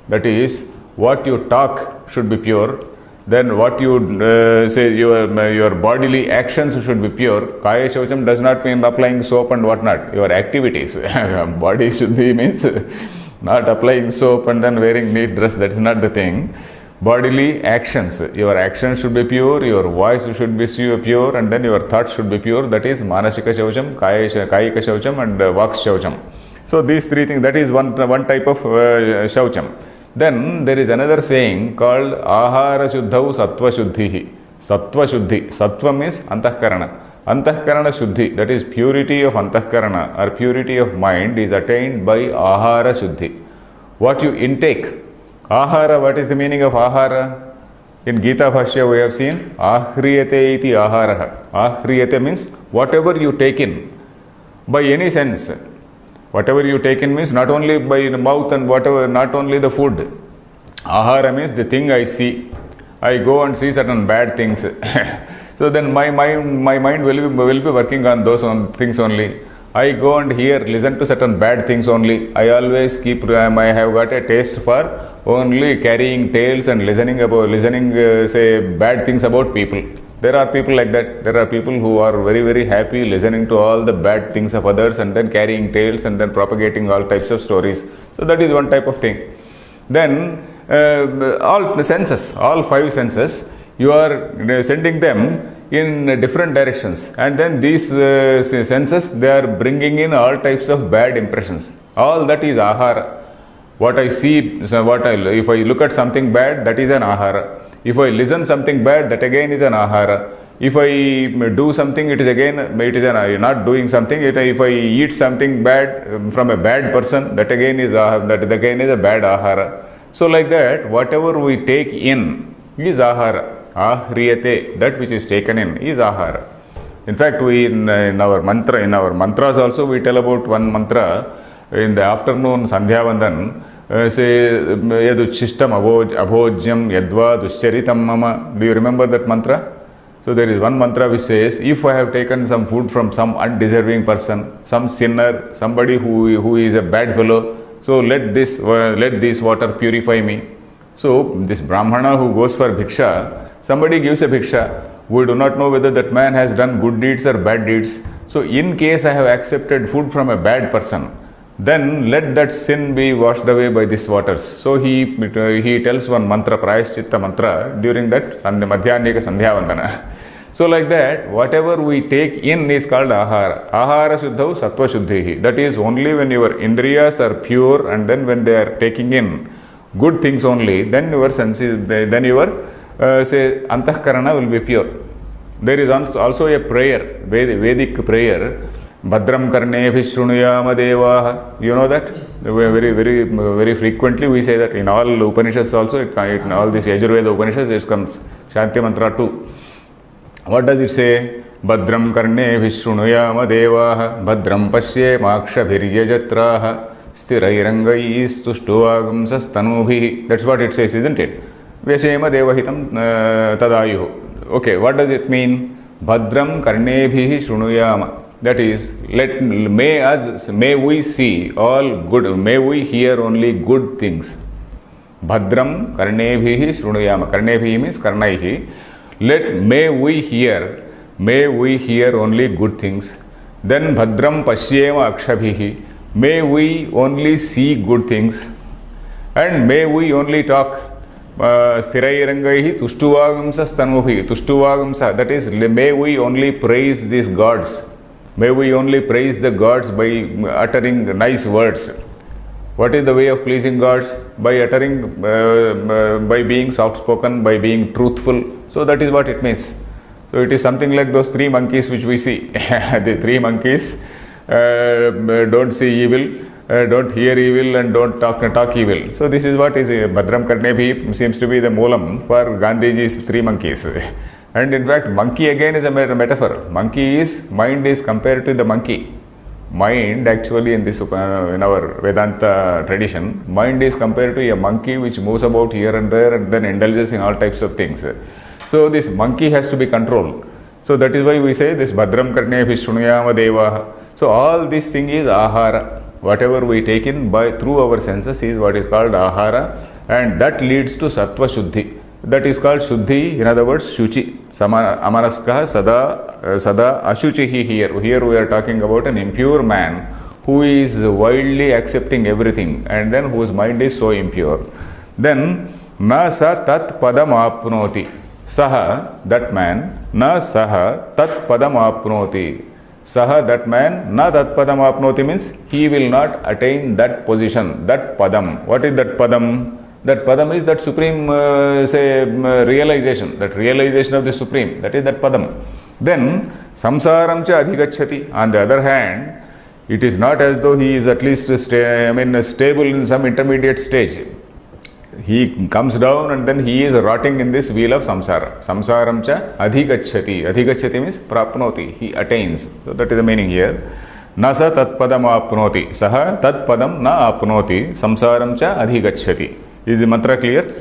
That is, what you talk should be pure. Then what you say, your bodily actions should be pure. Kaya shaucham does not mean applying soap and whatnot. Your activities. Body shuddhi means not applying soap and then wearing neat dress. That is not the thing. Bodily actions. Your actions should be pure. Your voice should be pure. And then your thoughts should be pure. That is manasika shaucham, kayika shaucham and vak shaucham. So these three things, that is one type of shaucham. Then there is another saying called ahara shuddhau sattva shuddhihi. Sattva shuddhi. Sattva means antahkarana. Antahkarana shuddhi, that is purity of antahkarana or purity of mind, is attained by ahara shuddhi. What you intake. Ahara, what is the meaning of ahara? In Gita Bhashya we have seen ahriyate iti aharaha. Ahriyate means whatever you take in by any sense. Whatever you take in means not only by the mouth and whatever, not only the food. Ahara means the thing I see. I go and see certain bad things. So then my mind will be working on those things only. I go and listen to certain bad things only. I always I have got a taste for only carrying tales and listening say bad things about people. There are people like that. There are people who are very, very happy listening to all the bad things of others and then carrying tales and then propagating all types of stories. So that is one type of thing. Then all senses, all five senses, you are sending them in different directions. And then these senses, they are bringing in all types of bad impressions. All that is ahara. What I see, if I look at something bad, that is an ahara. If I listen something bad, that again is an ahara. If I do something, it is not doing something. If I eat something bad from a bad person, that again is a bad ahara. So like that, whatever we take in is ahara. Ahriyate, that which is taken in is ahara. In fact, we in our mantras also we tell about one mantra in the afternoon Sandhya Vandan. Say yaduchishtam abhojyam yadva duscharitam mama. Do you remember that mantra? So there is one mantra which says, if I have taken some food from some undeserving person, some sinner, somebody who is a bad fellow, so let this water purify me. So this Brahmana who goes for bhiksha, somebody gives a bhiksha. We do not know whether that man has done good deeds or bad deeds. So in case I have accepted food from a bad person, then let that sin be washed away by these waters. So he tells one mantra, Prayaschitta mantra, during that Madhyanika Sandhya Vandana. So like that, whatever we take in is called ahara. Ahara shuddhau sattva shuddhihi. That is only when your indriyas are pure and then when they are taking in good things only, then your senses, then your say antahkarana will be pure. There is also a prayer, Vedic prayer, Bhadram karnebhi shrunuyama devaha. You know that? Very frequently we say that in all Upanishads also, in all these Yajurveda Upanishads, it comes Shanti Mantra 2. What does it say? Bhadram karnebhi shrunuyama devaha, Bhadram pasye makshabhiryajatraha, sthirairangais tushtuagam sastanubhi. That's what it says, isn't it? Vyashema devahitam tadayuhu. Okay, what does it mean? Bhadram karnebhi shrunuyama. That is, may we see all good, may we hear only good things. Bhadram karnebhi shrunuyama. Karnebhi means karnaihi. May we hear only good things. Then Bhadram pashyema akshabhihi. May we only see good things. And may we only talk. Sthirairangaihi tushtuvagamsa stanubhi. Tushtuvagamsa, that is, may we only praise these gods. May we only praise the gods by uttering nice words. What is the way of pleasing gods? By uttering, by being soft-spoken, by being truthful. So that is what it means. So it is something like those three monkeys which we see. The three monkeys don't see evil, don't hear evil, and don't talk evil. So this is what is Bhadram Karnebhi seems to be the moolam for Gandhiji's three monkeys. And in fact, monkey again is a metaphor. Mind is compared to the monkey. Mind actually in our Vedanta tradition, mind is compared to a monkey which moves about here and there and then indulges in all types of things. So this monkey has to be controlled. So that is why we say this Bhadram Karnebhi Shrunuyama Devaha. So all this thing is ahara. Whatever we take in through our senses is what is called ahara, and that leads to sattva shuddhi. That is called shuddhi, in other words, shuchi. Amanaskaha sada ashuchihi here. Here we are talking about an impure man who is wildly accepting everything and then whose mind is so impure. Then, na sa tat padam apnoti. Saha, that man, na saha tat padam apnoti. Saha, that man, na tat padam apnoti means he will not attain that position, that padam. What is that padam? That padam is that supreme, realization, that realization of the supreme, that is that padam. Then, samsaram cha adhigacchati. On the other hand, it is not as though he is at least stable in some intermediate stage. He comes down and then he is rotting in this wheel of samsara. Samsaram cha adhigacchati. Adhigacchati means prapnoti. He attains. So that is the meaning here. Nasa tat padam apnoti. Saha tat padam na apnoti. Samsaram cha adhigacchati. Is the mantra clear?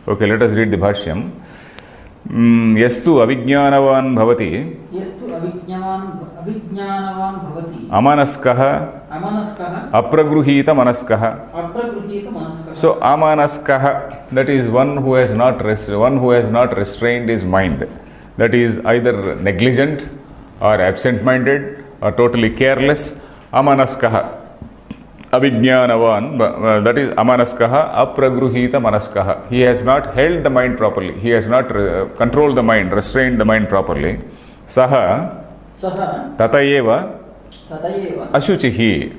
Okay, let us read the Bhashyam. Yastu avijnanavan bhavati. Yastu avijnanavan bhavati. Amanaskaha. Apragruhita manaskaha. So amanaskaha, that is one who has not restrained his mind. That is either negligent or absent-minded or totally careless. Amanaskaha. Avijnanavan, that is amanaskaha, apragruhita manaskaha. He has not held the mind properly. He has not controlled the mind, restrained the mind properly. Saha tatayeva ashuchihi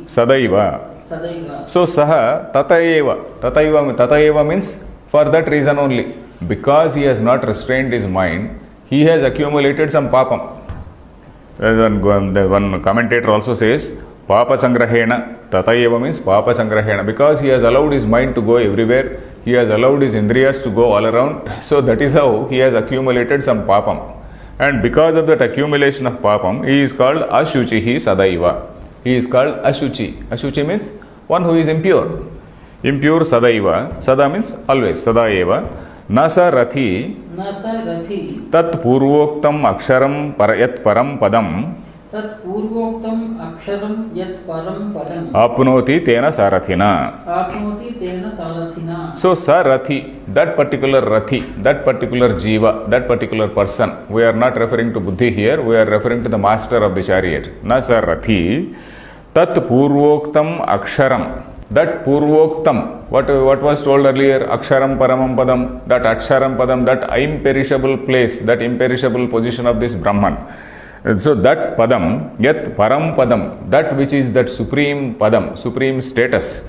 sadaiva. So saha tatayeva means for that reason only. Because he has not restrained his mind, he has accumulated some papam. One commentator also says, Papa Sangrahena, Tatayeva means Papa Sangrahena, because he has allowed his mind to go everywhere, he has allowed his indriyas to go all around, so that is how he has accumulated some papam. And because of that accumulation of papam, he is called Ashuchihi Sadaiva. He is called Ashuchi. Ashuchi means one who is impure. Impure Sadaiva. Sada means always. Sadaeva. Nasa Rathi. Nasa Rathi. Tat Purvoktam Aksharam Yat Param Padam. Tat Purvoktam Aksharam Yat Param Padam. Apnoti Tena Sarathina. Apnoti Tena Sarathina. So Sarathi, that particular Rathi, that particular Jiva, that particular person, we are not referring to Buddhi here, we are referring to the master of the chariot. Nasa Rathi. Tat Purvoktam Aksharam. That Purvoktam, what was told earlier, Aksharam Paramam Padam, that Aksharam Padam, that imperishable place, that imperishable position of this Brahman. So that Padam, Yat Param Padam, that which is that supreme Padam, supreme status,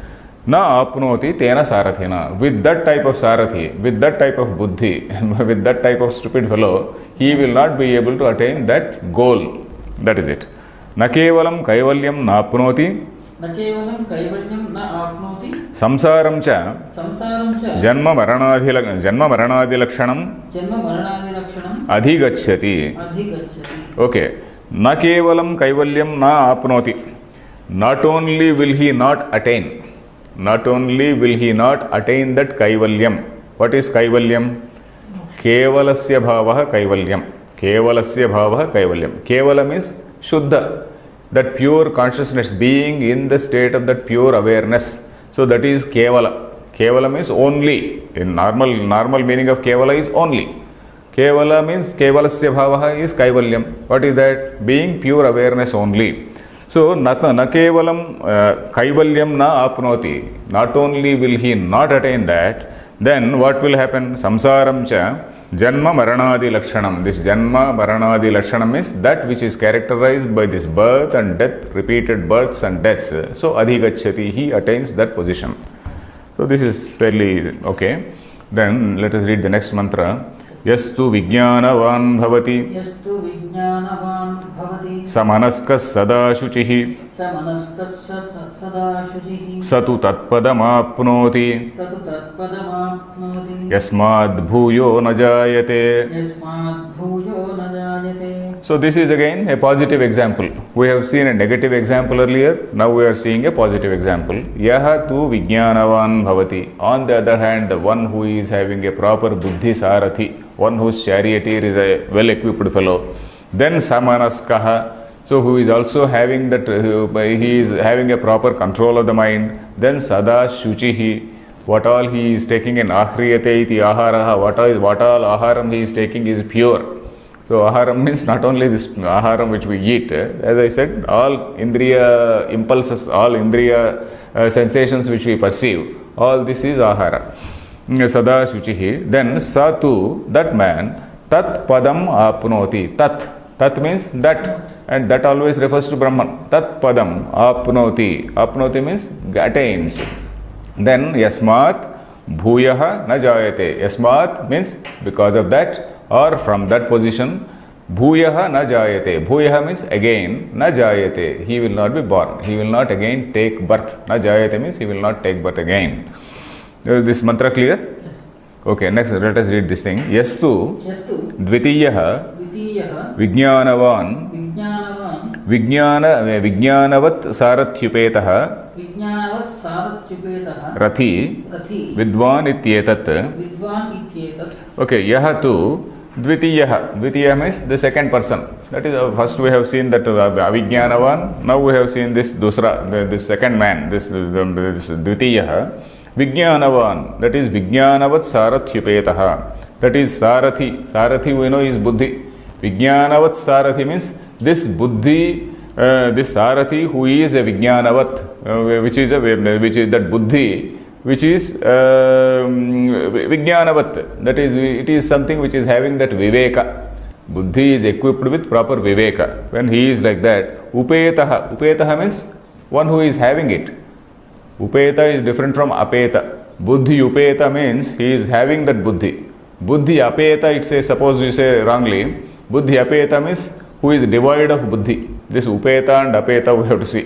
Na Apnoti Tena Sarathina. With that type of Sarathi, with that type of Buddhi, with that type of stupid fellow, he will not be able to attain that goal. That is it. Na kevalam kaivalyam napnoti. Na kevalam kaivalyam na apnoti. Samsaram cha. Samsaram cha. Janma maranadi lakshanam. Janma maranadi lakshanam. Adhigachyati. Adhigachyati. Okay. Na kevalam kaivalyam na apnoti. Not only will he not attain. Not only will he not attain that kaivalyam. What is kaivalyam? Kevalasya bhavaha kaivalyam. Kevalasya bhavaha kaivalyam. Kevala means Shuddha, that pure consciousness, being in the state of that pure awareness. So that is Kevala. Kevala means only. In normal meaning of Kevala is only. Kevala means Kevalasya bhavaha is Kaivalyam. What is that? Being pure awareness only. So na kevalam Kaivalyam na apnoti. Not only will he not attain that, then what will happen? Samsaram cha. Janma Maranadi Lakshanam. This Janma Maranadi Lakshanam is that which is characterized by this birth and death, repeated births and deaths. So Adhigachyati, he attains that position. So this is fairly okay. Then let us read the next mantra. Yastu Vijnanavan Bhavati. Yastu Vijnanavan Bhavati. Samanaskas Sada Shuchihi. Samanaskas Sada Shuchihi. Satu Tatpadamapnoti. Satu Tatpadamapnoti. Yasmad Bhuyo Najayate. Yasmad Bhuyo Najayate. So this is again a positive example. We have seen a negative example earlier. Now we are seeing a positive example. Yaha tu Vijnanavan Bhavati. On the other hand, the one who is having a proper Buddhi Sarathi, one whose charioteer is a well-equipped fellow. Then Samanaskaha. So who is also having that, he is having a proper control of the mind. Then Sada Shuchihi. What all he is taking in Ahriyate iti aharaha. What all aharam he is taking is pure. So aharam means not only this aharam which we eat. As I said, all indriya impulses, all indriya sensations which we perceive, all this is ahara. Sada Shuchihi. Then Satu, that man, Tat Padam Apnoti. Tat means that. And that always refers to Brahman. Tat Padam Apnoti. Apnoti means attains. Then Yasmat Bhuyaha Najayate. Yasmat means because of that or from that position. Bhuyaha Najayate. Bhuyaha means again. Najayate. He will not be born. He will not again take birth. Najayate means he will not take birth again. Is this mantra clear? Yes. Okay, next let us read this thing. Yastu Dvitiyaha Vijnanavan Vijnanavat Sarathyupetaha Rathi Vidvan Ityetat. Okay, Yaha tu Dvitiyaha. Dvitiyaha means the second person. That is, first we have seen that Avijnanavan. Now we have seen this Dusra, this second man, this Dvitiyaha. Vijnanavan, that is Vijnanavat Sarathyupetaha. That is Sarathi. Sarathi we know is Buddhi. Vijnanavat Sarathi means this Buddhi, this Sarathi who is a Vijnanavat, which is that Buddhi, which is Vijnanavat. That is, it is something which is having that Viveka. Buddhi is equipped with proper Viveka. When he is like that, Upetaha. Upetaha means one who is having it. Upeta is different from Apeta. Buddhi Upeta means he is having that Buddhi. Buddhi Apeta, it says, suppose you say wrongly, Buddhi Apeta means who is devoid of Buddhi. This upeta and apeta we have to see.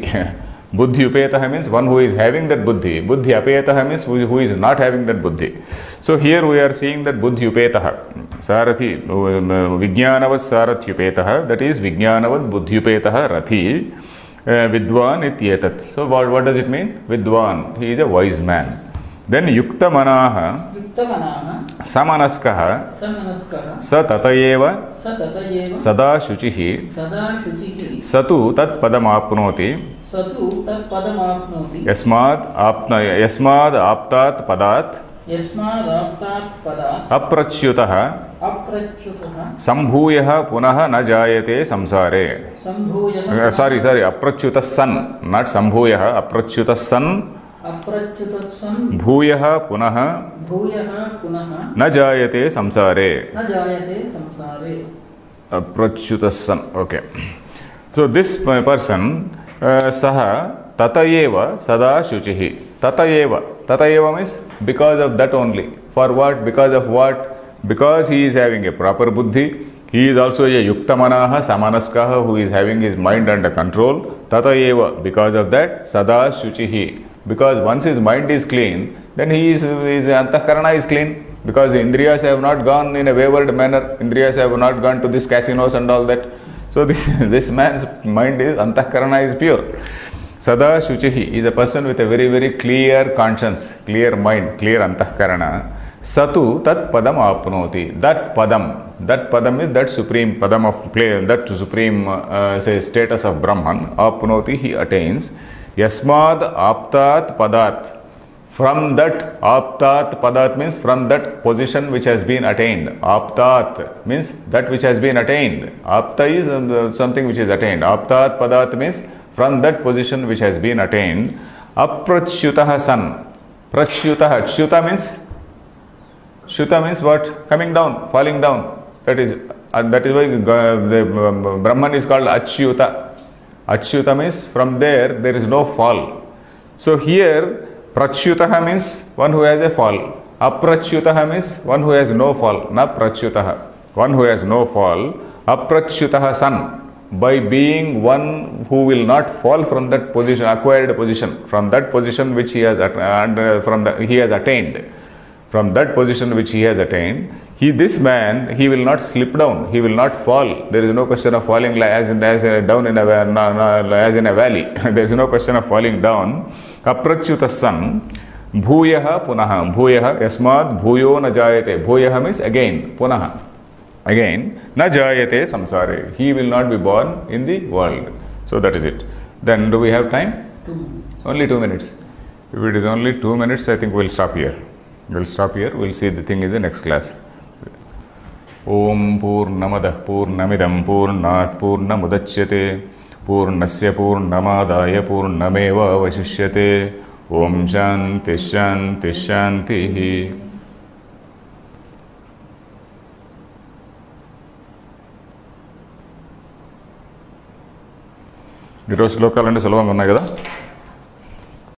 Buddhi upetaha means one who is having that buddhi. Buddhi apetaha means who is not having that buddhi. So here we are seeing that buddhi upetaha. Sarathi, vijnanavat saratyupetaha, that is vijnanavat buddhi upetaha rathi. Vidwan ityetat. So what does it mean? Vidwan, he is a wise man. Then yukta manaha samanaskaha satatayeva sada shuchihi satu tat padamapnoti yasmad aptat padat aprachyutah sambhuyah punah na jayate samsare. Sorry, aprachyutas san, not sambhuyah, aprachyutas san bhuyah punah na jayate samsare. Aprachyutas san. Okay. So this person, saha tatayeva sada shuchihi. Tatayeva means because of that only. For what? Because of what? Because he is having a proper buddhi. He is also a yuktamanaha samanaskaha who is having his mind under control. Tatayeva, because of that, sada shuchihi. Because once his mind is clean, then his antahkarana is clean. Because the indriyas have not gone in a wayward manner. Indriyas have not gone to these casinos and all that. So this man's mind is, antahkarana is pure. Sada shuchihi is a person with a very, very clear conscience, clear mind, clear antahkarana. Satu tat padam apnoti. That padam is that supreme padam of play, that supreme say status of Brahman. Apnoti, he attains. Yasmad aptat padat. From that aptat padat means from that position which has been attained. Aptat means that which has been attained. Apta is something which is attained. Aptat padat means from that position which has been attained. Aprachyutah san. Prachyutah. Shuta means what? Coming down, falling down. That is why the Brahman is called Achyuta. Achyuta means from there is no fall. So here Prachyutaha means one who has a fall. Aprachyutaha means one who has no fall. Na prachyutaha. One who has no fall. Aprachyutaha san. By being one who will not fall from that position, acquired position, from that position which he has attained. From that position which he has attained, this man will not slip down, he will not fall. There is no question of falling as in a valley. There is no question of falling down. Aprachyutas san, bhuyah punaha. Bhuyah, yasmad bhuyo na jayate. Bhuyah means again, punaha. Again, na jayate samsare. He will not be born in the world. So that is it. Then do we have time? 2 minutes. Only 2 minutes. If it is only 2 minutes, I think we will stop here. We will stop here. We will see the thing in the next class. Om Purnamadah Purnamidam Purnat Purnamudachyate Purnasya Purnamadaya Purnameva Vashishyate. Om Shanti Shanti Shanti. ఈరోజు శ్లోకాలు అంటే సులభంగా ఉన్నాయి కదా.